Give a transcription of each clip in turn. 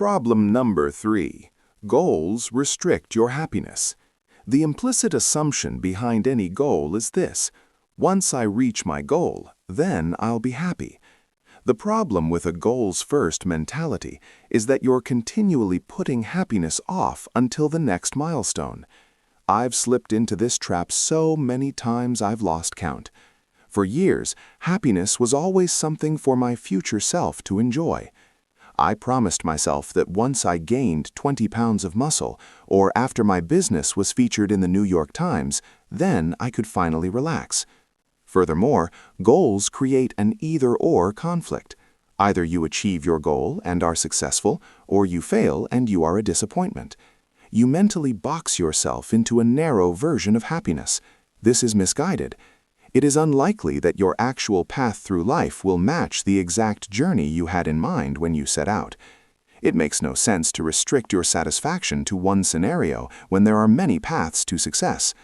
Problem number 3. Goals restrict your happiness. The implicit assumption behind any goal is this: once I reach my goal, then I'll be happy. The problem with a goals-first mentality is that you're continually putting happiness off until the next milestone. I've slipped into this trap so many times I've lost count. For years, happiness was always something for my future self to enjoy. I promised myself that once I gained 20 pounds of muscle, or after my business was featured in the New York Times, then I could finally relax. Furthermore, goals create an either-or conflict. Either you achieve your goal and are successful, or you fail and you are a disappointment. You mentally box yourself into a narrow version of happiness. This is misguided. It is unlikely that your actual path through life will match the exact journey you had in mind when you set out. It makes no sense to restrict your satisfaction to one scenario when there are many paths to success.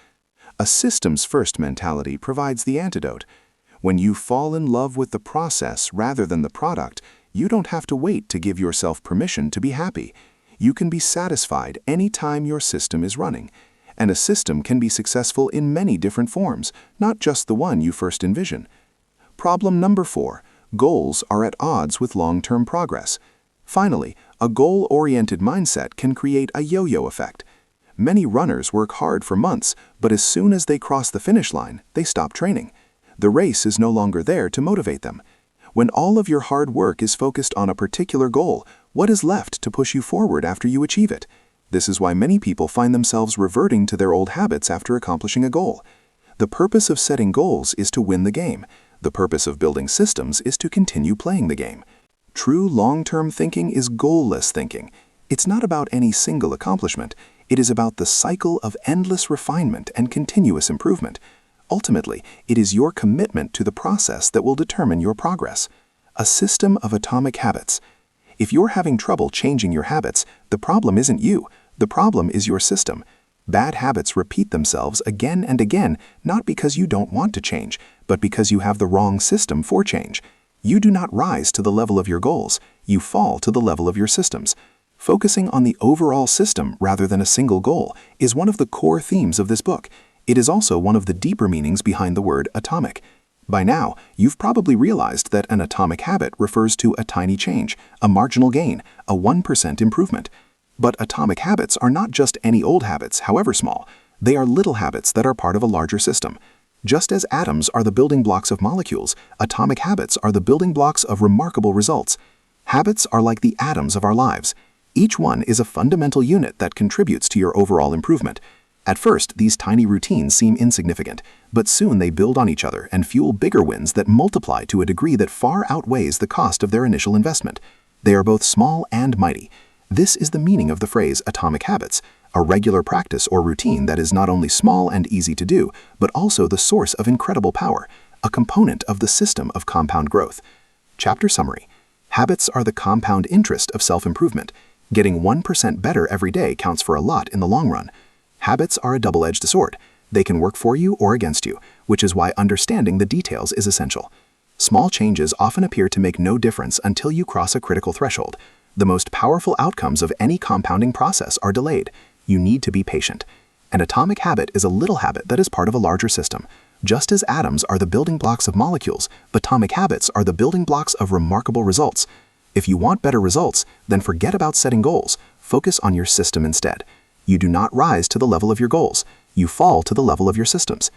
A systems-first mentality provides the antidote. When you fall in love with the process rather than the product, you don't have to wait to give yourself permission to be happy. You can be satisfied any time your system is running. And a system can be successful in many different forms, not just the one you first envision. Problem number 4. Goals are at odds with long-term progress. Finally, a goal-oriented mindset can create a yo-yo effect. Many runners work hard for months, but as soon as they cross the finish line, they stop training. The race is no longer there to motivate them. When all of your hard work is focused on a particular goal, what is left to push you forward after you achieve it? This is why many people find themselves reverting to their old habits after accomplishing a goal. The purpose of setting goals is to win the game. The purpose of building systems is to continue playing the game. True long-term thinking is goal-less thinking. It's not about any single accomplishment. It is about the cycle of endless refinement and continuous improvement. Ultimately, it is your commitment to the process that will determine your progress. A system of atomic habits. If you're having trouble changing your habits, the problem isn't you. The problem is your system. Bad habits repeat themselves again and again, not because you don't want to change, but because you have the wrong system for change. You do not rise to the level of your goals. You fall to the level of your systems. Focusing on the overall system rather than a single goal is one of the core themes of this book. It is also one of the deeper meanings behind the word atomic. By now, you've probably realized that an atomic habit refers to a tiny change, a marginal gain, a 1% improvement. But atomic habits are not just any old habits, however small. They are little habits that are part of a larger system. Just as atoms are the building blocks of molecules, atomic habits are the building blocks of remarkable results. Habits are like the atoms of our lives. Each one is a fundamental unit that contributes to your overall improvement. At first, these tiny routines seem insignificant, but soon they build on each other and fuel bigger wins that multiply to a degree that far outweighs the cost of their initial investment. They are both small and mighty. This is the meaning of the phrase atomic habits, a regular practice or routine that is not only small and easy to do, but also the source of incredible power, a component of the system of compound growth. Chapter summary. Habits are the compound interest of self-improvement. Getting 1% better every day counts for a lot in the long run. Habits are a double-edged sword. They can work for you or against you, which is why understanding the details is essential. Small changes often appear to make no difference until you cross a critical threshold. The most powerful outcomes of any compounding process are delayed. You need to be patient. An atomic habit is a little habit that is part of a larger system. Just as atoms are the building blocks of molecules, atomic habits are the building blocks of remarkable results. If you want better results, then forget about setting goals. Focus on your system instead. You do not rise to the level of your goals. You fall to the level of your systems.